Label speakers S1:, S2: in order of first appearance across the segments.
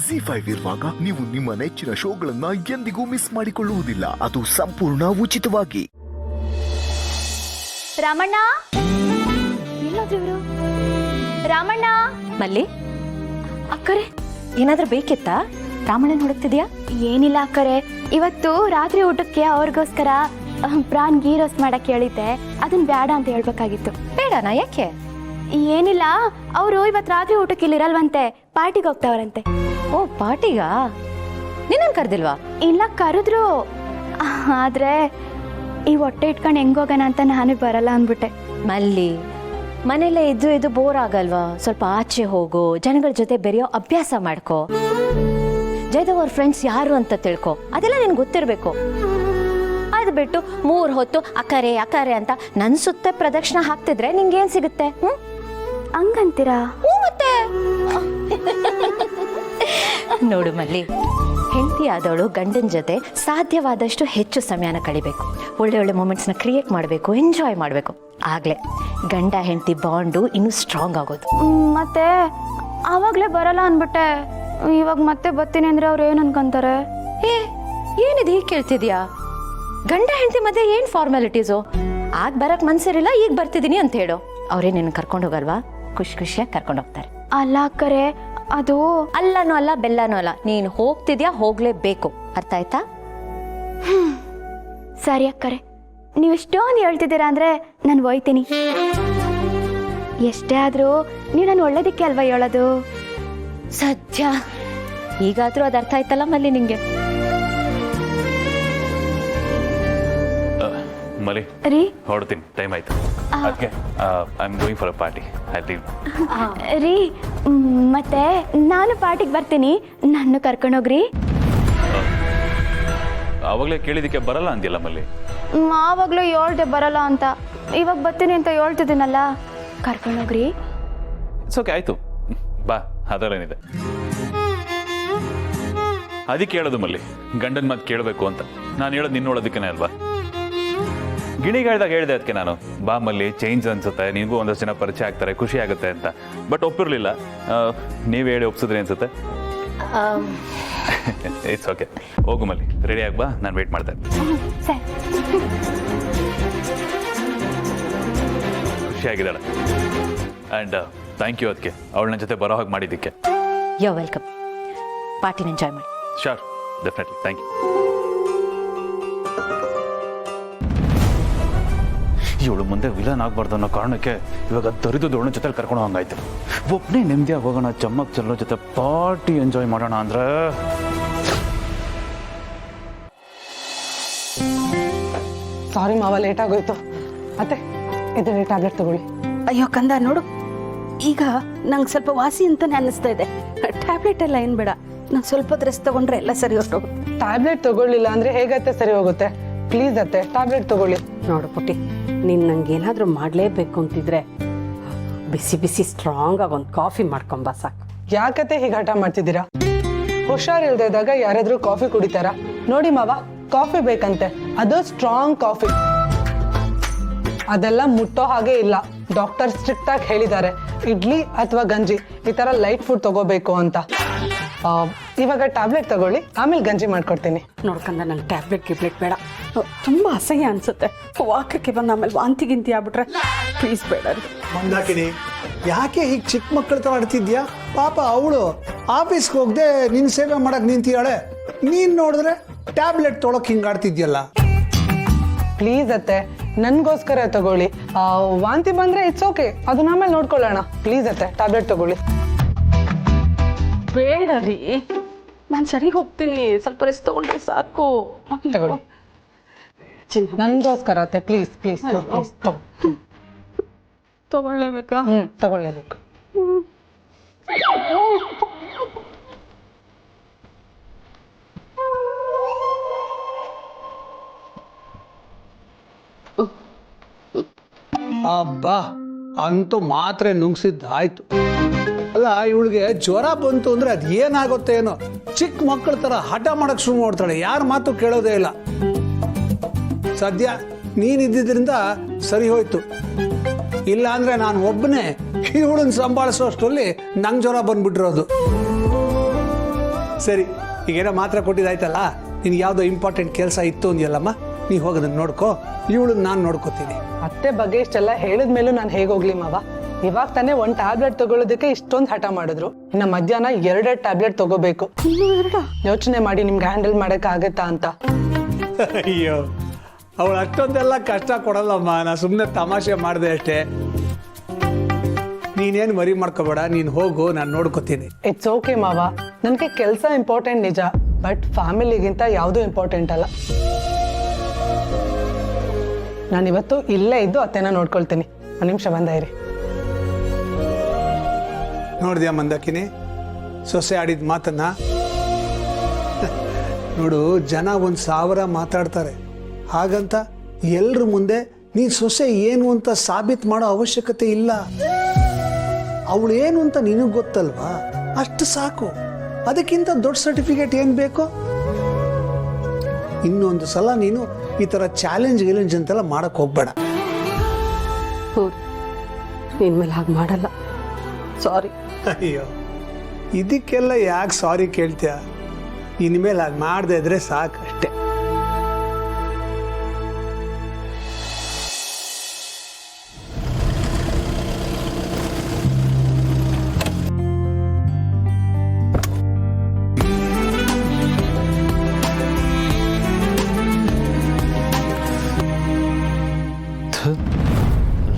S1: ZEE5 ಇರುವಾಗ ನೀವು ನಿಮ್ಮ ನೆಚ್ಚಿನ ಶೋಗಳನ್ನ ಎಂದಿಗೂ ಮಿಸ್ ಮಾಡಿಕೊಳ್ಳುವುದಿಲ್ಲ. ಅದು ಸಂಪೂರ್ಣ ಉಚಿತವಾಗಿ.
S2: ರಾಮಣ್ಣ, ರಾಮಣ್ಣ,
S3: ಮಲ್ಲಿ ಅಕ್ಕರೆ ಏನಾದ್ರೂ ಬೇಕಿತ್ತಾ? ರಾಮಣ್ಣನ ಹುಡುಕ್ತಿದ್ಯಾ?
S2: ಏನಿಲ್ಲ ಅಕ್ಕರೆ, ಇವತ್ತು ರಾತ್ರಿ ಊಟಕ್ಕೆ ಅವ್ರಿಗೋಸ್ಕರ ಪ್ರಾನ್ ಗೀ ರೋಸ್ಟ್ ಮಾಡಕ್ ಹೇಳಿದ್ದೆ. ಅದನ್ನ ಬೇಡ ಅಂತ ಹೇಳ್ಬೇಕಾಗಿತ್ತು.
S3: ಬೇಡನಾ? ಯಾಕೆ?
S2: ಏನಿಲ್ಲ, ಅವರು ಇವತ್ತು ರಾತ್ರಿ ಊಟಕ್ಕೆ ಇಲ್ಲಿ ಇರಲ್ವಂತೆ, ಪಾರ್ಟಿಗೆ ಹೋಗ್ತಾವ್ರಂತೆ.
S3: ಓ, ಪಾರ್ಟಿಗಾ? ನಿನ್ನನ್ ಕರ್ದಿಲ್ವಾ?
S2: ಇಲ್ಲ, ಕರೆದ್ರು. ಆದ್ರೆ ಈ ಹೊಟ್ಟೆ ಇಟ್ಕೊಂಡು ಹೆಂಗೋಗೋಣ ಅಂತ ನಾನು ಬರಲ್ಲ ಅಂದ್ಬಿಟ್ಟೆ.
S3: ಮಲ್ಲಿ, ಮನೇಲೆ ಇದ್ದು ಬೋರ್ ಆಗಲ್ವಾ? ಸ್ವಲ್ಪ ಆಚೆ ಹೋಗು, ಜನಗಳ ಜೊತೆ ಬೆರೆಯೋ ಅಭ್ಯಾಸ ಮಾಡ್ಕೋ. ಜಯದೇವ್ ಅವ್ರ ಫ್ರೆಂಡ್ಸ್ ಯಾರು ಅಂತ ತಿಳ್ಕೊ, ಅದೆಲ್ಲ ನಿನ್ಗೆ ಗೊತ್ತಿರ್ಬೇಕು. ಅದು ಬಿಟ್ಟು 3 ಹೊತ್ತು ಅಕರೆ ಅಕರೆ ಅಂತ ನನ್ ಸುತ್ತ ಪ್ರದಕ್ಷಿಣೆ ಹಾಕ್ತಿದ್ರೆ ನಿಂಗೇನ್ ಸಿಗುತ್ತೆ?
S2: ಹಂಗಂತೀರಾ?
S3: ಮತ್ತೆ ನೋಡು ಮಲ್ಲಿ, ಹೆಂಡತಿ ಆದವಳು ಗಂಡನ ಜೊತೆ ಸಾಧ್ಯವಾದಷ್ಟು ಹೆಚ್ಚು ಸಮಯನ ಕಳಿಬೇಕು. ಒಳ್ಳೆ ಒಳ್ಳೆ ಮೂಮೆಂಟ್ಸ್ನ ಕ್ರಿಯೇಟ್ ಮಾಡಬೇಕು, ಎಂಜಾಯ್ ಮಾಡಬೇಕು. ಆಗ್ಲೇ ಗಂಡ ಹೆಂಡತಿ ಬಾಂಡು ಇನ್ನೂ ಸ್ಟ್ರಾಂಗ್ ಆಗೋದು.
S2: ಮತ್ತೆ ಆವಾಗಲೇ ಬರಲ್ಲ ಅಂದ್ಬಿಟ್ಟೆ. ಇವಾಗ ಮತ್ತೆ ಬರ್ತೀನಿ ಅಂದ್ರೆ ಅವ್ರು ಏನು ಅನ್ಕೊಂತಾರೆ?
S3: ಏನಿದೆ ಹೀಗೆ ಕೇಳ್ತಿದ್ಯಾ? ಗಂಡ ಹೆಂಡತಿ ಮಧ್ಯೆ ಏನ್ ಫಾರ್ಮಾಲಿಟೀಸು? ಆಗ ಬರಕ್ ಮನ್ಸಿರಿಲ್ಲ, ಈಗ ಬರ್ತಿದ್ದೀನಿ ಅಂತ ಹೇಳು. ಅವ್ರೇ ನಿನ್ನ ಕರ್ಕೊಂಡು ಹೋಗಲ್ವಾ? ಖುಷಿಯಾಗಿ ಕರ್ಕೊಂಡು ಹೋಗ್ತಾರೆ.
S2: ಅಲ್ಲ ಅಕ್ಕರೆ, ಅದು
S3: ಅಲ್ಲನೂ ಅಲ್ಲ ಬೆಲ್ಲನೂ ಅಲ್ಲ, ನೀನು ಹೋಗ್ತಿದ್ಯಾ, ಹೋಗ್ಲೇಬೇಕು. ಅರ್ಥ ಆಯ್ತಾ?
S2: ಸರಿ ಅಕ್ಕರೆ, ನೀವು ಇಷ್ಟೊಂದು ಹೇಳ್ತಿದ್ದೀರಾ ಅಂದ್ರೆ ನಾನು ಹೋಯ್ತೀನಿ. ಎಷ್ಟೇ ಆದ್ರೂ ನೀವು ನಾನು ಒಳ್ಳೇದಕ್ಕೆ ಅಲ್ವಾ ಹೇಳೋದು?
S3: ಸದ್ಯ ಈಗಾದ್ರೂ ಅದು ಅರ್ಥ ಆಯ್ತಲ್ಲ ಮಲ್ಲಿ ನಿಂಗೆ?
S4: ಮಲಿ
S2: ರೀ,
S4: ಹೊರಡ್ತೀನಿ, ಟೈಮ್ ಆಯ್ತು. ಅದಕ್ಕೆ I am going for a party. I leave.
S2: ರೀ, ಮತ್ತೆ ನಾನು ಪಾರ್ಟಿಗೆ ಬರ್ತೀನಿ, ನನ್ನ ಕರ್ಕೊಂಡೋಗ್ರಿ.
S4: ಆವಾಗಲೇ ಕೇಳಿದಕ್ಕೆ ಬರಲ್ಲ ಅಂದಿಲ್ಲ ಮಲ್ಲಿ.
S2: ಆವಾಗಲೂ ಹೇಳ್ದೆ ಬರಲ್ಲ ಅಂತ, ಇವಾಗ ಬರ್ತೀನಿ ಅಂತ ಹೇಳ್ತಿದ್ದೀನಲ್ಲ, ಕರ್ಕೊಂಡೋಗ್ರಿ.
S4: ಇಟ್ಸ್ ಓಕೆ, ಆಯ್ತು ಬಾ, ಅದರಲ್ಲೇನಿದೆ. ಅದಕ್ಕೆ ಹೇಳೋದು ಮಲ್ಲಿ, ಗಂಡನ ಮಾತು ಕೇಳಬೇಕು ಅಂತ. ನಾನು ಹೇಳೋದು ನಿನ್ನ ನೋಡೋದಕ್ಕೇನೆ ಅಲ್ವಾ? ಗಿಣಿಗಾಡ್ದಾಗ ಹೇಳಿದೆ ಅದಕ್ಕೆ ನಾನು, ಬಾ ಮಲ್ಲಿ, ಚೇಂಜ್ ಅನ್ಸುತ್ತೆ, ನಿನಗೂ ಒಂದಷ್ಟು ಜನ ಪರಿಚಯ ಆಗ್ತಾರೆ, ಖುಷಿ ಆಗುತ್ತೆ ಅಂತ. ಬಟ್ ಒಪ್ಪಿರಲಿಲ್ಲ. ನೀವು ಹೇಳಿ ಒಪ್ಸಿದ್ರಿ ಅನ್ಸುತ್ತೆ. ಇಟ್ಸ್ ಓಕೆ, ಹೋಗು ಮಲ್ಲಿ, ರೆಡಿ ಆಗ್ಬಾ, ನಾನು ವೇಟ್ ಮಾಡ್ತಾ ಇರ್ತೀನಿ. ಖುಷಿಯಾಗಿದ್ದಾಳೆ. ಆ್ಯಂಡ್ ಥ್ಯಾಂಕ್ ಯು ಅದಕ್ಕೆ, ಅವಳು ನನ್ನ ಜೊತೆ ಬರೋ ಹಾಗೆ ಮಾಡಿದ್ದಕ್ಕೆ.
S3: Yo welcome. ಪಾರ್ಟಿನ ಎಂಜಾಯ್ ಮಾಡಿ.
S4: Sure, definitely, thank you. ಇವಳು ಮುಂದೆ ವಿಲನ್ ಆಗಬಾರ್ದು ಅನ್ನೋ ಕಾರಣಕ್ಕೆ ಇವಾಗ ದೊಡ್ಡ ಜೊತೆ ಕರ್ಕೊಂಡು ಹೋಗಂಗಾಯ್ತು. ಒಬ್ಬನೇ ನೆಮ್ಮದಿಯಾಗಿ ಹೋಗೋಣ, ಚಮ್ಮಕ್ ಚೆಲ್ಲೋ ಜೊತೆ ಪಾರ್ಟಿ ಎಂಜಾಯ್ ಮಾಡೋಣ ಅಂದ್ರೆ.
S5: ಸಾರಿ ಮಾವ, ಲೇಟ್ ಆಗೋಯ್ತು. ಅತ್ತೆ, ಇದು ಟ್ಯಾಬ್ಲೆಟ್ ತಗೊಳ್ಳಿ.
S6: ಅಯ್ಯೋ ಕಂದ, ನೋಡು, ಈಗ ನಂಗೆ ಸ್ವಲ್ಪ ವಾಸಿ ಅಂತಾನೆ ಅನ್ನಿಸ್ತಾ ಇದೆ. ಟ್ಯಾಬ್ಲೆಟ್ ಎಲ್ಲ ಏನು ಬೇಡ, ನಂಗೆ ಸ್ವಲ್ಪ ರೆಸ್ಟ್ ತಗೊಂಡ್ರೆ ಎಲ್ಲ ಸರಿ ಹೊರಟೋಗುತ್ತೆ.
S5: ಟ್ಯಾಬ್ಲೆಟ್ ತಗೊಳ್ಳಿಲ್ಲ ಅಂದ್ರೆ ಹೇಗತ್ತೆ ಸರಿ ಹೋಗುತ್ತೆ? ಪ್ಲೀಸ್ ಅತ್ತೆ, ಟ್ಯಾಬ್ಲೆಟ್ ತಗೊಳ್ಳಿ.
S6: ನೋಡು ಪುಟ್ಟಿ, ನೀನು ನಂಗೆ ಏನಾದರೂ ಮಾಡಲೇಬೇಕು ಅಂತಿದ್ರೆ ಬಿಸಿ ಬಿಸಿ ಸ್ಟ್ರಾಂಗ್ ಆಗಿ ಒಂದು ಕಾಫಿ ಮಾಡ್ಕೊಂಬ ಸಾಕು.
S5: ಯಾಕತ್ತೆ ಹೀಗೆ ಹಠ ಮಾಡ್ತಿದ್ದೀರಾ? ಹುಷಾರಿಲ್ದಾಗ ಯಾರಾದ್ರೂ ಕಾಫಿ ಕುಡಿತಾರಾ? ನೋಡಿ ಮಾವ, ಕಾಫಿ ಬೇಕಂತೆ, ಅದು ಸ್ಟ್ರಾಂಗ್ ಕಾಫಿ. ಅದೆಲ್ಲ ಮುಟ್ಟೋ ಹಾಗೆ ಇಲ್ಲ. ಡಾಕ್ಟರ್ ಸ್ಟ್ರಿಕ್ಟ್ ಆಗಿ ಹೇಳಿದ್ದಾರೆ, ಇಡ್ಲಿ ಅಥವಾ ಗಂಜಿ ಈ ತರ ಲೈಟ್ ಫುಡ್ ತಗೋಬೇಕು ಅಂತ. ಇವಾಗ ಟ್ಯಾಬ್ಲೆಟ್ ತಗೊಳ್ಳಿ, ಆಮೇಲೆ ಗಂಜಿ ಮಾಡ್ಕೊಡ್ತೀನಿ.
S6: ನೋಡ್ಕಂದ, ನಂಗೆ ಟ್ಯಾಬ್ಲೆಟ್ ಬೇಡ, ತುಂಬ ಅಸಹ್ಯ ಅನ್ಸುತ್ತೆ. ವಾಕಕ್ಕೆ ಬಂದ ಆಮೇಲೆ ವಾಂತಿ ಗಿಂತಿ ಆಗ್ಬಿಟ್ರೆ ಪ್ಲೀಸ್ ಬೇಡ.
S7: ಮಂದಾಕಿನಿ, ಯಾಕೆ ಹೀಗೆ ಚಿಕ್ಕ ಮಕ್ಕಳ ತರ ಆಡ್ತಿದ್ಯಾ? ಪಾಪ ಅವಳು ಆಫೀಸ್ಗೆ ಹೋಗದೆ ನಿನ್ನ ಸೇವೆ ಮಾಡಕ್ ನಿಂತಿಯಾಳೆ, ನೀನ್ ನೋಡಿದ್ರೆ ಟ್ಯಾಬ್ಲೆಟ್ ತೊಳಕ್ ಹಿಂಗ್ ಆಡ್ತಿದ್ಯಲ್ಲ.
S5: ಪ್ಲೀಸ್ ಅತ್ತೆ, ನನ್ಗೋಸ್ಕರ ತಗೊಳ್ಳಿ. ವಾಂತಿ ಬಂದ್ರೆ ಇಟ್ಸ್ ಓಕೆ, ಅದನ್ನ ಆಮೇಲೆ ನೋಡ್ಕೊಳ್ಳೋಣ. ಪ್ಲೀಸ್ ಅತ್ತೆ, ಟ್ಯಾಬ್ಲೆಟ್ ತಗೊಳ್ಳಿ.
S6: ಬೇಡ ರೀ, ನಾನು ಸರಿ ಹೋಗ್ತೀನಿ, ಸ್ವಲ್ಪ ರೆಸ್ಟ್ ತಗೊಂಡ್ರೆ ಸಾಕು.
S5: ತಗೊಳ್ಳಿ, ನನ್ಗೋಸ್ಕರ ಅತ್ತೆ, ಪ್ಲೀಸ್ ಪ್ಲೀಸ್ ಪ್ಲೀಸ್
S6: ತಗೊಳ್ಳೇಬೇಕಾ?
S5: ತಗೊಳ್ಳೇಬೇಕು.
S7: ಅಬ್ಬಾ, ಅಂತೂ ಮಾತ್ರೆ ನುಂಗ್ಸಿದ್ದಾಯ್ತು. ಅಲ್ಲ, ಇವಳಿಗೆ ಜ್ವರ ಬಂತು ಅಂದ್ರೆ ಅದು ಏನಾಗುತ್ತೆ ಏನೋ, ಚಿಕ್ಕ ಮಕ್ಕಳ ತರ ಹಠ ಮಾಡಕ್ ಶುರು ಮಾಡ್ತಾಳೆ, ಯಾರ ಮಾತು ಕೇಳೋದೇ ಇಲ್ಲ. ಸದ್ಯ ನೀನಿದ್ದಿದ್ರಿಂದ ಸರಿ ಹೋಯ್ತು, ಇಲ್ಲ ಅಂದ್ರೆ ನಾನು ಒಬ್ಬನೇ ಇವಳನ್ನ ಸಂಭಾಳಿಸೋ ಅಷ್ಟರಲ್ಲಿ ನಂಗೆ ಜ್ವರ ಬಂದ್ಬಿಟ್ಟಿರೋದು. ಸರಿ, ಈಗೇನೋ ಮಾತ್ರ ಕೊಟ್ಟಿದ್ದಾಯ್ತಲ್ಲ, ನಿನ್ಗೆ ಯಾವುದೋ ಇಂಪಾರ್ಟೆಂಟ್ ಕೆಲಸ ಇತ್ತು ಅಂದ್ಯಲ್ಲಮ್ಮ, ನೀ ಹೋಗೋದನ್ನ ನೋಡ್ಕೋ, ಇವಳನ್ನ ನಾನು ನೋಡ್ಕೋತೀನಿ.
S5: ಅತ್ತೆ ಬಗ್ಗೆ ಇಷ್ಟೆಲ್ಲ ಹೇಳಿದ್ಮೇಲೂ ನಾನು ಹೇಗೆ ಹೋಗ್ಲಿ ಮಾವ? ಇವಾಗ ತಾನೇ 1 ಟ್ಯಾಬ್ಲೆಟ್ ತಗೊಳ್ಳೋದಕ್ಕೆ ಇಷ್ಟೊಂದು ಹಠ ಮಾಡಿದ್ರು. ಇನ್ನು ಮಧ್ಯಾಹ್ನ 2 ಟ್ಯಾಬ್ಲೆಟ್ ತಗೋಬೇಕು. ಯೋಚನೆ ಮಾಡಿ ನಿಮ್ಗೆ ಹ್ಯಾಂಡಲ್ ಆಗತ್ತಾ ಅಂತ.
S7: ಅಯ್ಯೋ, ಅವಳು ಅಷ್ಟೊಂದೆಲ್ಲ ಕಷ್ಟ ಕೊಡಲ್ಲಮ್ಮ, ನಾ ಸುಮ್ಮನೆ ತಮಾಷೆ ಮಾಡಿದೆ ಅಷ್ಟೇ. ನೀನೇನು ಮರಿ ಮಾಡ್ಕೋಬೇಡ, ನೀನು ಹೋಗು, ನಾನು ನೋಡ್ಕೋತೀನಿ.
S5: ಇಟ್ಸ್ ಓಕೆ ಮಾವ, ನನಗೆ ಕೆಲಸ ಇಂಪಾರ್ಟೆಂಟ್ ನಿಜ, ಬಟ್ ಫ್ಯಾಮಿಲಿಗಿಂತ ಯಾವುದೂ ಇಂಪಾರ್ಟೆಂಟ್ ಅಲ್ಲ. ನಾನಿವತ್ತು ಇಲ್ಲೇ ಇದ್ದು ಅತ್ತೆನ ನೋಡ್ಕೊಳ್ತೀನಿ. 1 ನಿಮಿಷ ಬಂದ ಇರಿ.
S7: ನೋಡಿದ್ಯಾ ಮಂದಾಕಿನಿ, ಸೊಸೆ ಆಡಿದ ಮಾತನ್ನ? ನೋಡು, ಜನ 1,000 ಮಾತಾಡ್ತಾರೆ, ಹಾಗಂತ ಎಲ್ರ ಮುಂದೆ ನೀನು ಸೊಸೆ ಏನು ಅಂತ ಸಾಬೀತು ಮಾಡೋ ಅವಶ್ಯಕತೆ ಇಲ್ಲ. ಅವಳು ಏನು ಅಂತ ನಿನಗೆ ಗೊತ್ತಲ್ವಾ, ಅಷ್ಟು ಸಾಕು. ಅದಕ್ಕಿಂತ ದೊಡ್ಡ ಸರ್ಟಿಫಿಕೇಟ್ ಏನು ಬೇಕು? ಇನ್ನೊಂದು ಸಲ ನೀನು ಈ ಥರ ಚಾಲೆಂಜ್ ಅಂತೆಲ್ಲ ಮಾಡಕ್ಕೆ ಹೋಗ್ಬೇಡ.
S6: ನಿನ್ ಮೇಲೆ ಹಾಗೆ ಮಾಡಲ್ಲ, ಸಾರಿ.
S7: ಅಯ್ಯೋ, ಇದಕ್ಕೆಲ್ಲ ಯಾಕೆ ಸಾರಿ ಕೇಳ್ತೀಯ? ಇನ್ಮೇಲೆ ಹಾಗೆ ಮಾಡದೆ ಇದ್ರೆ ಸಾಕಷ್ಟೆ.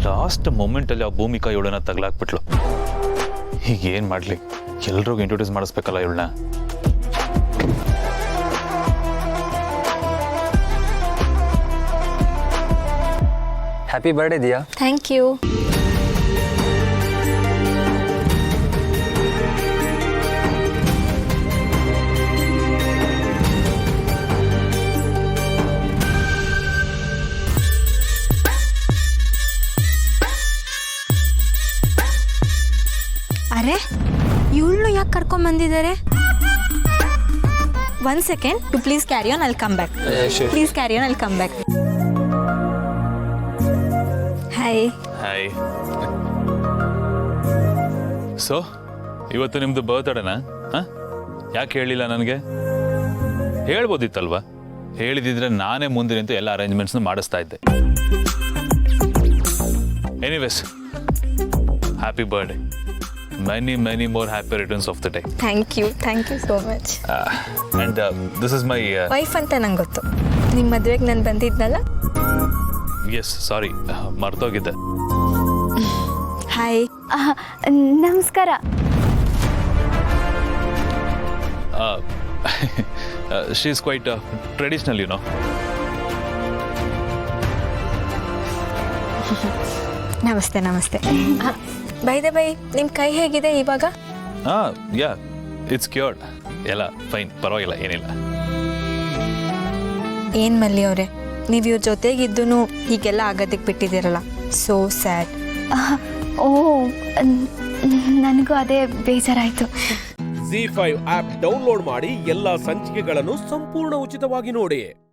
S4: ಲಾಸ್ಟ್ ಮೂಮೆಂಟಲ್ಲಿ ಆ ಭೂಮಿಕಾ ಇವಳನ್ನ ತಗಲಾಕ್ಬಿಟ್ಲು. ಈಗ ಏನು ಮಾಡಲಿ? ಎಲ್ರಿಗೂ ಇಂಟ್ರೊಡ್ಯೂಸ್ ಮಾಡಿಸ್ಬೇಕಲ್ಲ ಇವಳನ್ನ.
S8: Happy birthday Diya.
S3: Thank you.
S9: ಅರೆ, ಇವಳನ್ನು ಯಾಕೆ ಕರ್ಕೊಂಡ್ ಬಂದಿದ್ದಾರೆ? 1 second, you please carry on, I'll come back. Please carry on, I'll come back. Hi.
S4: Hi. So ಇವತ್ತು ನಿಮ್ದು ಬರ್ತ್ಡೇನಾ? ಹಾಂ, ಯಾಕೆ ಹೇಳಿಲ್ಲ ನನಗೆ? ಹೇಳ್ಬೋದಿತ್ತಲ್ವಾ? ಹೇಳಿದಿದ್ರೆ ನಾನೇ ಮುಂದೆ ನಿಂತು ಎಲ್ಲ ಅರೇಂಜ್ಮೆಂಟ್ಸ್ನ ಮಾಡಿಸ್ತಾ ಇದ್ದೆ. Anyways, happy birthday. many more happy returns of the day.
S9: Thank you so much.
S4: And this is my
S9: wife ಅಂತ ನಂಗೆ ಗೊತ್ತು. ನಿಮ್ಮ ಮದುವೆಗೆ ನಾನು ಬಂದಿದ್ನಲ್ಲ.
S4: ಎಸ್, ಸಾರಿ, ಮರ್ತೋಗಿದ್ದೆ.
S9: ಹಾಯ್.
S2: ನಮಸ್ಕಾರ.
S4: She is quite traditional, you know.
S9: ನಮಸ್ತೆ. ಬೈ ದ ಬೈ, ನಿಮ್ಮ ಕೈ ಹೇಗಿದೆ ಇವಾಗ?
S4: Yeah, it's cured. ಎಲ್ಲ ಫೈನ್, ಪರವಾಗಿಲ್ಲ, ಏನಿಲ್ಲ.
S9: ಏನು ಮಲ್ಲಿ ಅವರೇ, ನೀವು ಇವ್ರ ಜೊತೆಗಿದ್ದೂ ಹೀಗೆಲ್ಲ ಆಗೋದಕ್ಕೆ ಬಿಟ್ಟಿದ್ದೀರಲ್ಲ, ಸೋ ಸ್ಯಾಡ್.
S2: ಓ, ನನಗೂ ಅದೇ ಬೇಜಾರಾಯಿತು.
S10: ZEE5 ಆಪ್ ಡೌನ್ಲೋಡ್ ಮಾಡಿ ಎಲ್ಲಾ ಸಂಚಿಕೆಗಳನ್ನು ಸಂಪೂರ್ಣ ಉಚಿತವಾಗಿ ನೋಡಿ.